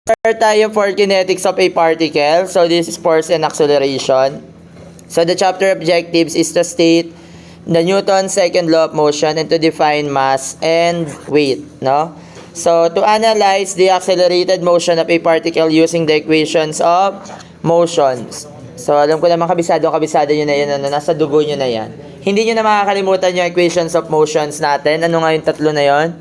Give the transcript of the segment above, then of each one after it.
Start tayo for kinetics of a particle. So this is force and acceleration. So the chapter objectives is to state the Newton's second law of motion and to define mass and weight, no? So to analyze the accelerated motion of a particle using the equations of motions. So alam ko naman kabisado nyo na yan, nasa dugo nyo na yan. Hindi nyo na makakalimutan yung equations of motions natin. Ano nga yung tatlo na yon?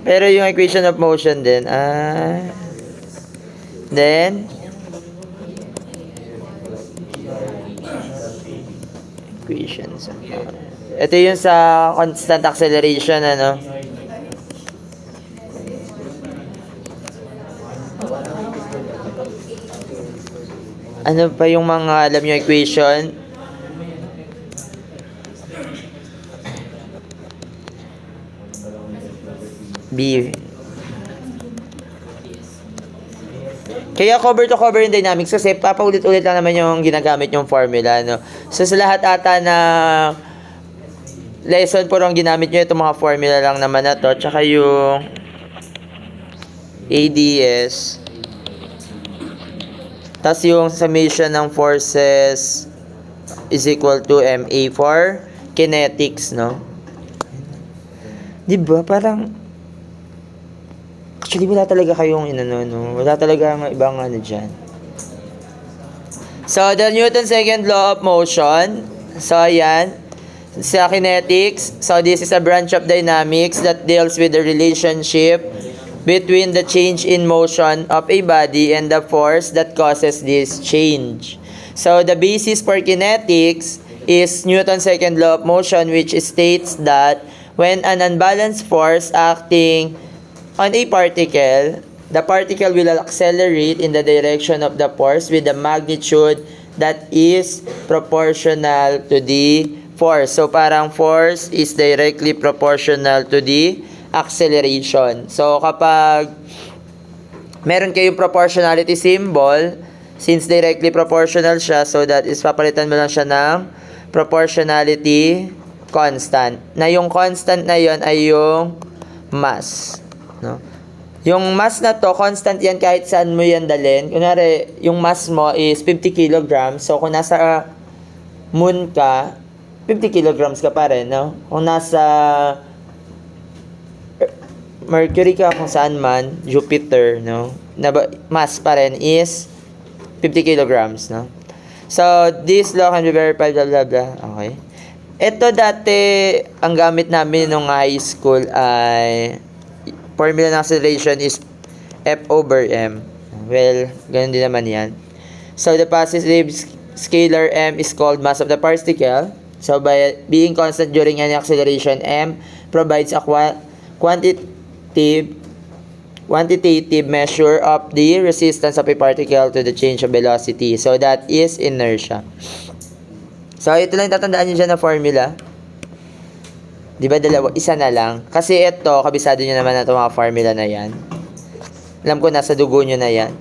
Pero yung equation of motion din, then, equations. Ito yung sa constant acceleration, ano? Ano pa yung mga alam yung equation? B. Kaya cover to cover yung dynamics kasi papaulit-ulit lang naman yung ginagamit yung formula, no? So sa lahat ata na lesson po ang ginamit nyo itong mga formula lang naman na to, tsaka yung ADS, tas yung summation ng forces is equal to MA for kinetics, no? Diba parang actually, wala talaga kayong no? Wala talaga ang ibang dyan. So, the Newton's second law of motion. So, ayan. Sa kinetics. So, this is a branch of dynamics that deals with the relationship between the change in motion of a body and the force that causes this change. So, the basis for kinetics is Newton's second law of motion, which states that when an unbalanced force acting on a particle, the particle will accelerate in the direction of the force with a magnitude that is proportional to the force. So, parang force is directly proportional to the acceleration. So, kapag meron kayong proportionality symbol, since directly proportional siya, so that is papalitan mo lang siya ng proportionality constant. Na yung constant na yon ay yung mass. No? Yung mass na to, constant yan kahit saan mo yan dalhin. Kunwari, yung mass mo is 50 kilograms. So, kung nasa moon ka, 50 kilograms ka pa rin, no? Kung nasa Mercury ka, kung saan man, Jupiter, no? Mass pa rin is 50 kilograms, no? So, this law can be verified, blah, blah, blah. Okay. Ito dati, ang gamit namin nung high school ay formula ng acceleration is F over M. Well, ganun din naman yan. So, the positive scalar M is called mass of the particle. So, by being constant during any acceleration, M provides a quantitative measure of the resistance of a particle to the change of velocity. So, that is inertia. So, ito lang tatandaan nyo dyan na formula. Di ba dalawa? Isa na lang. Kasi ito, kabisado nyo naman na itong mga formula na yan. Alam ko, nasa dugo nyo na yan.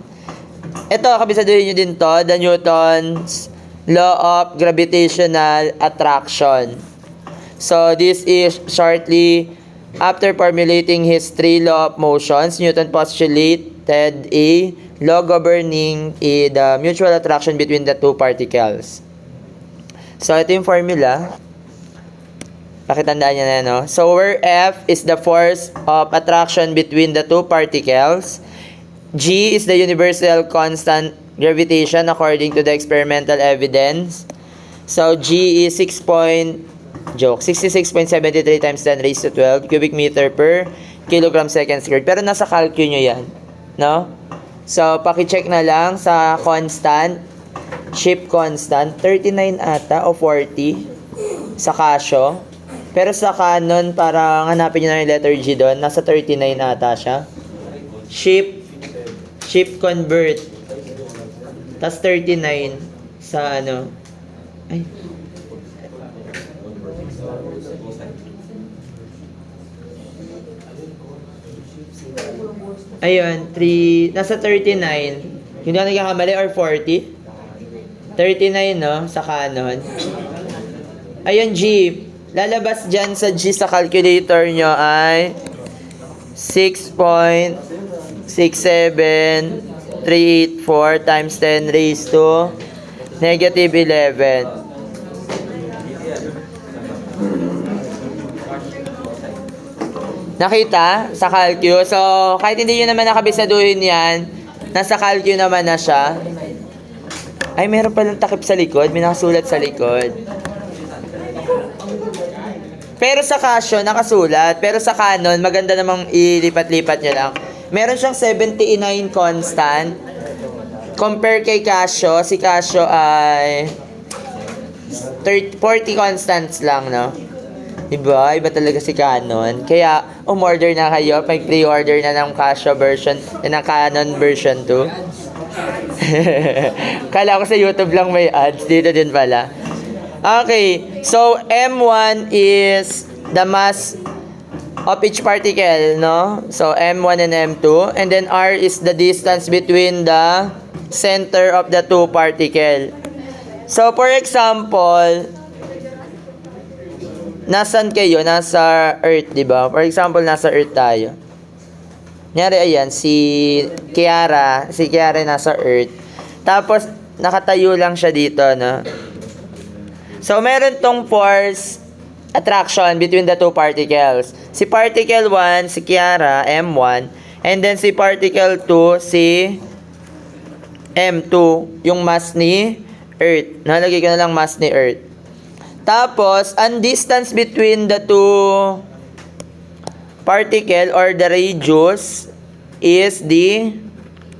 Ito, kabisado nyo din to, the Newton's law of gravitational attraction. So, this is shortly after formulating his three law of motions, Newton postulated a law governing the mutual attraction between the two particles. So, ito yung formula. Pakitandaan niya na, no? So, where F is the force of attraction between the two particles, G is the universal constant gravitation according to the experimental evidence. So, G is 66.73 times 10 raised to 12 cubic meter per kilogram second squared. Pero nasa calcul nyo yan, no? So, pakicheck na lang sa constant, ship constant, 39 ata o 40 sa Casio. Pero sa Canon, parang hanapin nyo na yung letter G doon. Nasa 39 ata siya. Ship convert. Tas 39 sa ano. Ay. Ayun, nasa 39. Hindi ako nagkakamali or 40? 39, no? Sa Canon. Ayun, G. Lalabas dyan sa G sa calculator nyo ay 6.67384 times 10 raised to negative 11. Nakita? Sa calcu. So, kahit hindi nyo naman nakabisaduhin yan, nasa calcu naman na siya. Ay, meron palang takip sa likod. May nakasulat sa likod. Pero sa Casio, nakasulat. Pero sa Canon, maganda namang ilipat-lipat nyo lang. Meron siyang 79 constant. Compare kay Casio, si Casio ay 40 constants lang, no? Diba? Iba talaga si Canon. Kaya, umorder na kayo. Pag-pre-order na ng Casio version, ng Canon version 2. Kala ko sa YouTube lang may ads. Dito din pala. Okay. So, M1 is the mass of each particle, no? So, M1 and M2. And then, R is the distance between the center of the two particle. So, for example, nasan kayo? Nasa Earth, di ba? For example, nasa Earth tayo. Nyari, ayan, si Kiara nasa Earth. Tapos, nakatayo lang siya dito, no? So, meron tong force attraction between the two particles. Si particle 1, si Kiara, M1. And then, si particle 2, si M2. Yung mass ni Earth. Nalagay ko na lang mass ni Earth. Tapos, ang distance between the two particle or the radius is the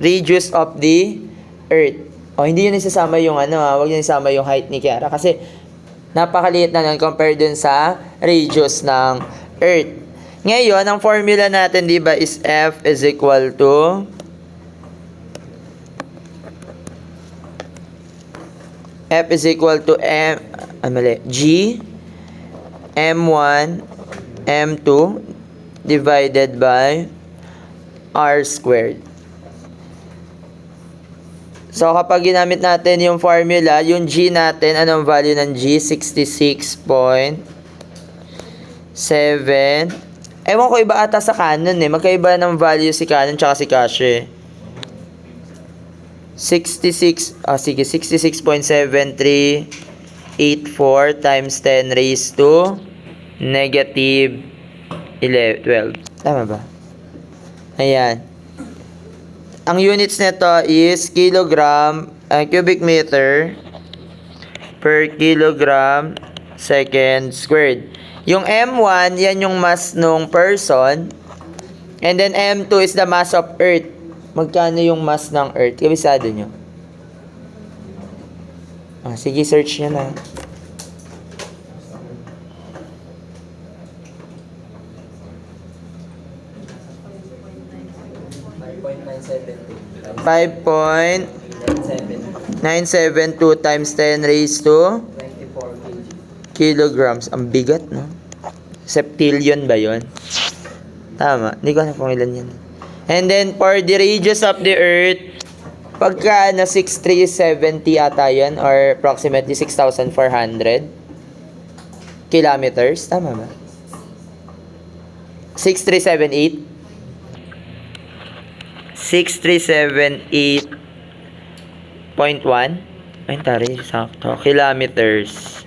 radius of the Earth. O, hindi yun isasama yung huwag yun isama yung height ni Kiara kasi napakaliit na nun compared dun sa radius ng Earth. Ngayon, ang formula natin, di ba, is F is equal to G M1 M2 divided by R squared. So, kapag ginamit natin yung formula, yung G natin, anong value ng G? 66.7. Ewan ko, iba ata sa Canon eh. Magkaiba ng value si Canon tsaka si Casio eh. 66.7384 times 10 raised to negative 12. Tama ba? Ayan. Ang units nito is kilogram, cubic meter per kilogram second squared. Yung M1, yan yung mass nung person. And then M2 is the mass of Earth. Magkano yung mass ng Earth? Kabisado nyo. Sige, search nyo na. $5.972 times 10 raised to 24 kilograms. Ang bigat, no? Septillion ba yon? Tama. Hindi ko alam kung ilan yan. And then, for the radius of the Earth, pagka 6,370 ata yan, or approximately 6,400 kilometers. Tama ba? 6,378? 6,378.1? Ayun, tari. Sakto. Kilometers.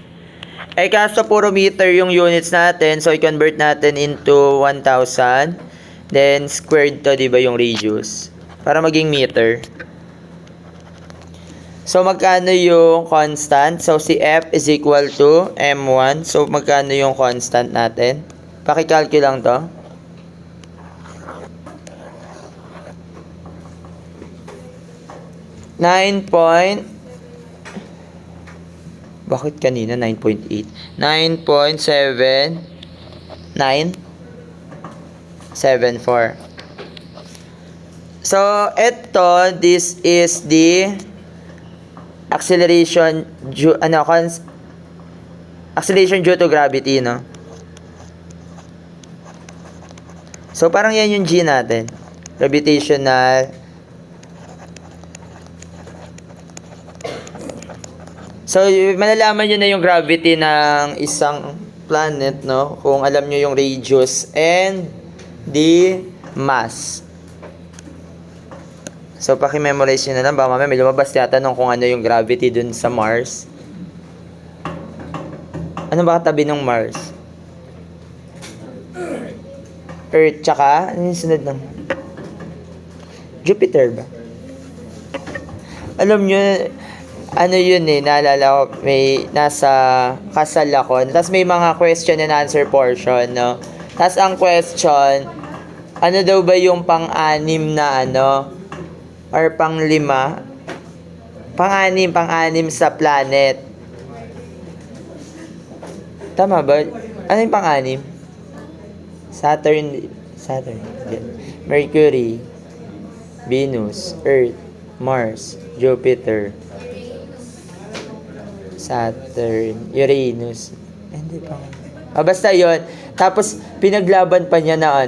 Eh, kaso puro meter yung units natin. So, i-convert natin into 1,000. Then, squared to, di ba, yung radius. Para maging meter. So, magkano yung constant? So, si F is equal to M1. So, magkano yung constant natin? Pakikalky lang to. Bakit kanina 9.8? 9.7974. So, this is the acceleration acceleration due to gravity, no? So, parang yan yung G natin. Gravitational So, malalaman nyo na yung gravity ng isang planet, no? Kung alam nyo yung radius and the mass. So, paki-memorize nyo na lang. Baka mamaya may lumabas tatanong kung ano yung gravity dun sa Mars. Ano ba katabi ng Mars? Earth, tsaka, ano yung sunod ng Jupiter ba? Alam nyo, ano yun naalala ko, may nasa kasal ako. Tapos may mga question and answer portion, no? Tapos ang question, ano daw ba yung pang-anim na or pang-lima? Pang-anim sa planet. Tama ba? Ano yung pang-anim? Saturn, Mercury, Venus, Earth, Mars, Jupiter, Saturn, Uranus. Hindi pa. Basta yon. Tapos, pinaglaban pa niya na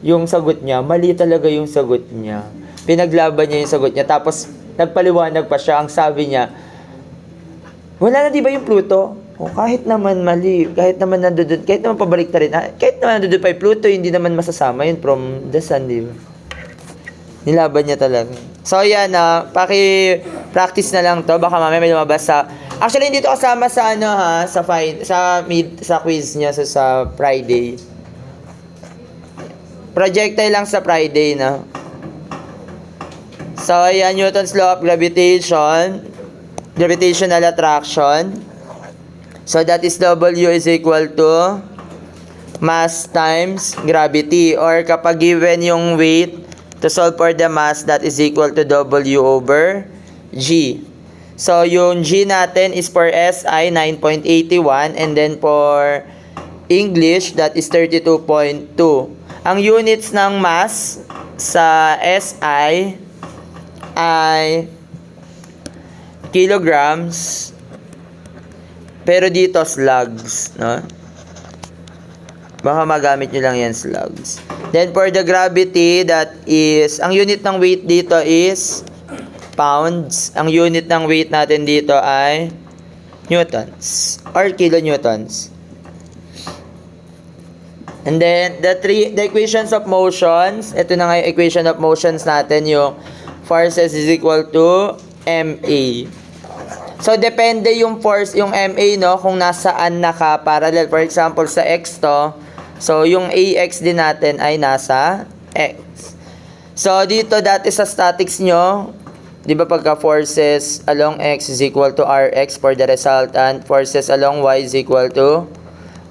yung sagot niya. Mali talaga yung sagot niya. Pinaglaban niya yung sagot niya. Tapos, nagpaliwanag pa siya. Ang sabi niya, wala na di ba yung Pluto? O kahit naman mali, kahit naman nandun, kahit naman pabalik na rin, kahit naman nandun pa yung Pluto, hindi naman masasama yun from the sun, di ba? Nilaban niya talaga. So, yan, paki-practice na lang to. Baka mamaya may lumabas sa... Actually, hindi to kasama sa sa quiz niya sa Friday. Projectile lang sa Friday, no? So, ayan, Newton's law of gravitation. Gravitational attraction. So, that is W is equal to mass times gravity. Or kapag given yung weight, to solve for the mass, that is equal to W over G. So, yung G natin is for SI, 9.81. And then for English, that is 32.2. Ang units ng mass sa SI ay kilograms. Pero dito, slugs, no? Baka magamit nyo lang yan, slugs. Then, for the gravity, that is, ang unit ng weight dito is pounds. Ang unit ng weight natin dito ay newtons or kilonewtons. And then, the equations of motions, ito na nga yung equation of motions natin, yung forces is equal to MA. So, depende yung force, yung MA, no, kung nasaan naka-parallel. For example, sa X to, so, yung AX din natin ay nasa X. So, dito dati sa statics nyo, di ba pagka forces along X is equal to Rx for the resultant, forces along Y is equal to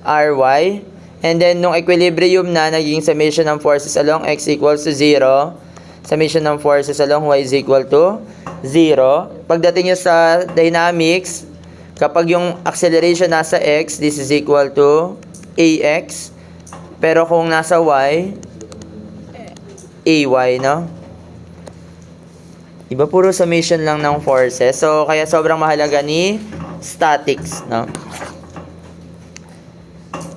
Ry. And then, nung equilibrium na, naging summation ng forces along X equals to 0. Summation ng forces along Y is equal to 0. Pagdating nyo sa dynamics, kapag yung acceleration nasa X, this is equal to AX. Pero kung nasa Y, AY, no? Iba puro summation lang ng forces. So, kaya sobrang mahalaga ni statics, no?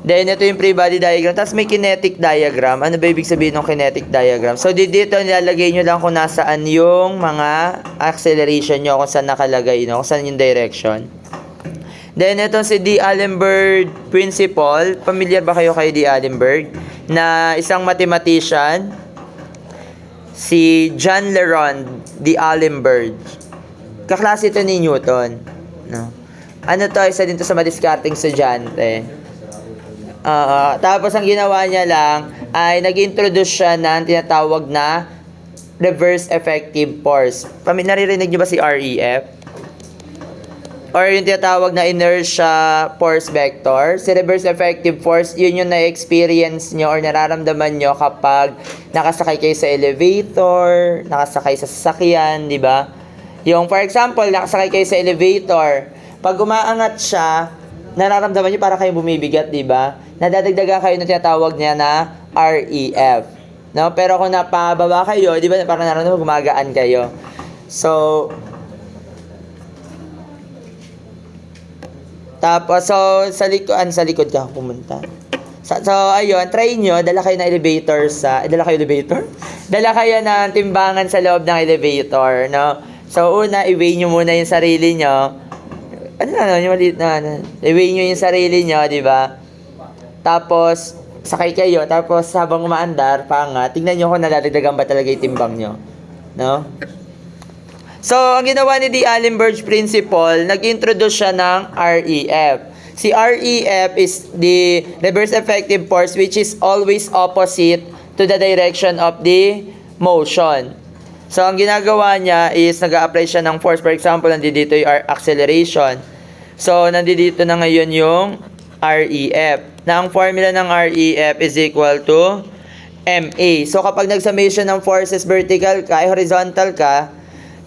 Then, ito yung free body diagram. Tapos may kinetic diagram. Ano ba ibig sabihin ng kinetic diagram? So, dito nilalagay nyo lang kung nasaan yung mga acceleration nyo, kung saan nakalagay, no? Kung saan yung direction. Then, ito si D'Alembert principle. Familiar ba kayo kay D'Alembert? Na isang mathematician, si John Leron D'Alembert. Kaklase ito ni Newton, no? Ano to? Isa din to sa madiskarteng estudyante. Tapos ang ginawa niya lang ay nag-introduce siya ng tinatawag na reverse effective force. Naririnig niyo ba si REF? Or yung tinatawag na inertia force vector. Si reverse effective force, yun yung na-experience nyo or nararamdaman nyo kapag nakasakay kayo sa elevator, nakasakay sa sasakyan, di ba? Yung for example, nakasakay kayo sa elevator, pag umaangat siya, nararamdaman nyo para kayong bumibigat, di ba? Nadadagdagan kayo ng tinatawag niya na REF. No? Pero kung napababa kayo, di ba, parang nararamdaman gumagaan kayo. So, tapos, sa likod ka pumunta. So, ayun, try nyo, dala kayo ng elevator Dala kayo ng timbangan sa loob ng elevator, no? So, una, i-weigh nyo muna yung sarili nyo. ano na, yung maliit na, i-weigh nyo yung sarili nyo, di ba? Tapos, sakay kayo, tapos habang umaandar, tignan nyo kung nalalagdagan ba talaga yung timbang nyo. No? So, ang ginawa ni D. Allenberg's principle, nag-introduce siya ng REF. Si REF is the reverse effective force which is always opposite to the direction of the motion. So, ang ginagawa niya is nag-a-apply siya ng force. For example, nandito yung acceleration. So, nandito na ngayon yung REF. Na ang formula ng REF is equal to MA. So, kapag nag-summation ng forces vertical ka, ay horizontal ka,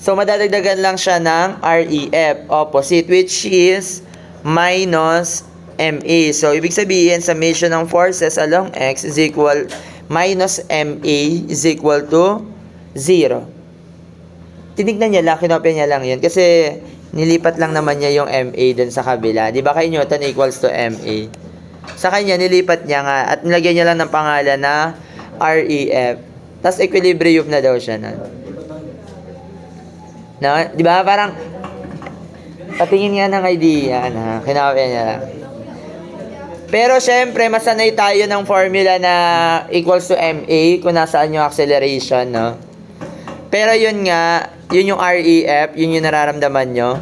so, madadagdagan lang siya ng REF, opposite, which is minus MA. So, ibig sabihin, summation ng forces along X is equal, minus MA is equal to 0. Tinignan niya lang, kinopya niya lang yun. Kasi, nilipat lang naman niya yung MA dun sa kabila. Di ba kay Newton equals to MA? Sa kanya, nilipat niya nga at nilagyan niya lang ng pangalan na REF. Tapos, equilibrium na daw siya na. No? Di ba? Parang, patingin nga ng idea na kinopya niya lang. Pero syempre, masanay tayo ng formula na equals to MA kung nasaan yung acceleration, no? Pero yun nga, yun yung REF, yun yung nararamdaman nyo.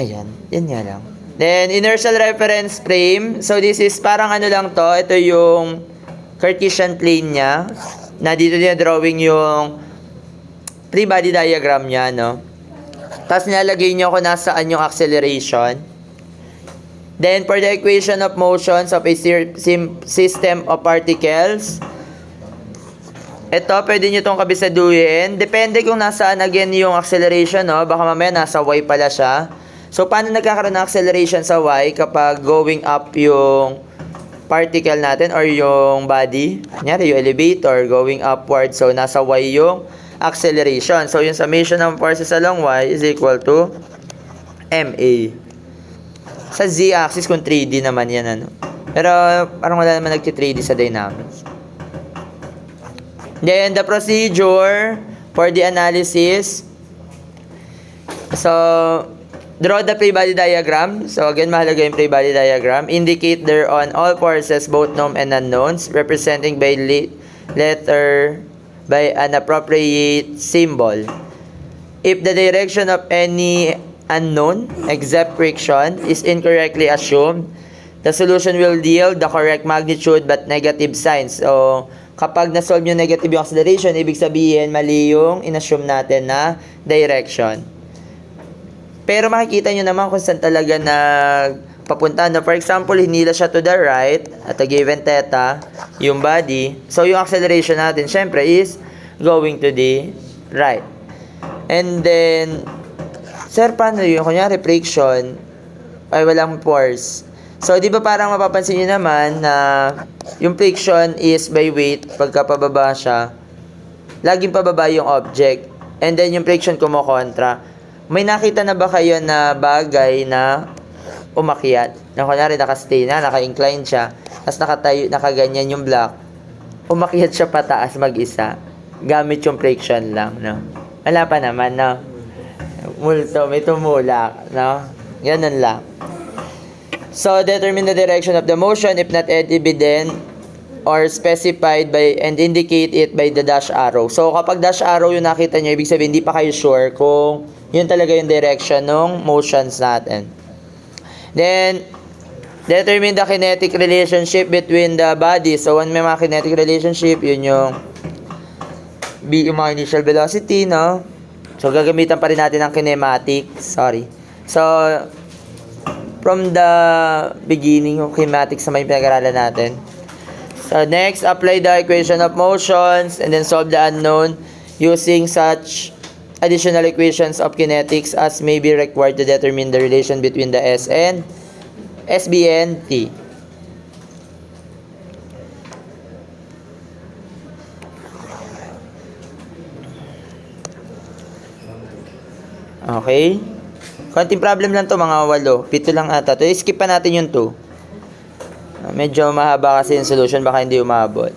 Ayan, yun nga lang. Then, inertial reference frame. So, this is parang ano lang to. Ito yung Cartesian plane niya. Na dito niya drawing yung free body diagram niya, no? Tapos nilalagay nyo kung nasaan yung acceleration. Then, for the equation of motions of a system of particles, ito, pwede nyo itong kabisaduhin. Depende kung nasaan again yung acceleration, no? Baka mamaya nasa Y pala siya. So, paano nagkakaroon ng acceleration sa Y kapag going up yung particle natin or yung body? Kunyari, yung elevator going upward. So, nasa Y yung acceleration. So, yung summation ng forces along Y is equal to MA. Sa Z-axis, kung 3D naman yan, ano? Pero, parang wala naman nagti-3D sa dynamics. Then, the procedure for the analysis. So, draw the free body diagram. So, again, mahalaga yung free body diagram. Indicate thereon all forces, both known and unknowns, representing by letter by an appropriate symbol. If the direction of any unknown, except friction, is incorrectly assumed, the solution will yield the correct magnitude but negative signs. So, kapag na-solve yung negative yung acceleration, ibig sabihin, mali yung inassume natin na direction. Pero makikita nyo naman kung saan talaga nagpapunta. No? For example, hinila siya to the right at a given theta, yung body. So, yung acceleration natin, syempre, is going to the right. And then, sir, paano yun? Kunyari, friction, ay walang force. So, di ba parang mapapansin nyo naman na yung friction is by weight, pagka pababa siya, laging pababa yung object. And then, yung friction kumokontra. May nakita na ba kayo na bagay na umakyat? Na kunyari, nakastay na, naka-incline siya, tapos nakatayo, nakaganyan yung block. Umakyat siya pataas mag-isa. Gamit yung friction lang, no? Wala pa naman, no? Multo, may tumulak, no? Ganun lang. So, determine the direction of the motion if not evident or specified by and indicate it by the dash arrow. So, kapag dash arrow yung nakita nyo, ibig sabihin, hindi pa kayo sure kung yun talaga yung direction ng motions natin. Then, determine the kinetic relationship between the bodies. So, when may mga kinetic relationship, yun yung yung mga initial velocity, no? So, gagamitan pa rin natin ng kinematics. Sorry. So, from the beginning yung kinematics na may pinag-aralan natin. So, next, apply the equation of motions and then solve the unknown using such additional equations of kinetics as may be required to determine the relation between the S and SB and T. Okay. Konting problem lang to, mga 8. 7 lang ata. To, skip pa natin yung 2. Medyo mahaba kasi yung solution, baka hindi umabot.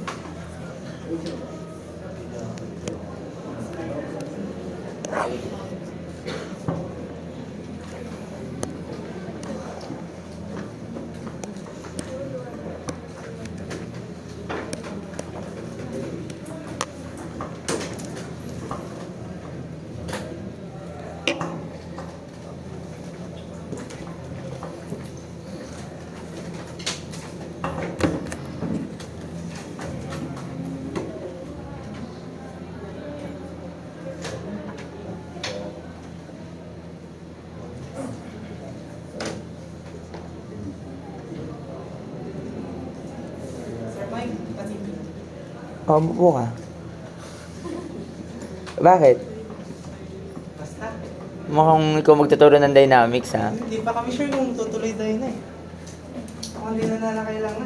Oh, umupo ka. Bakit? Basta. Mukhang ikaw magtuturo ng dynamics, ha? Hindi pa kami sure kung tutuloy tayo na eh. Kung hindi na kailangan.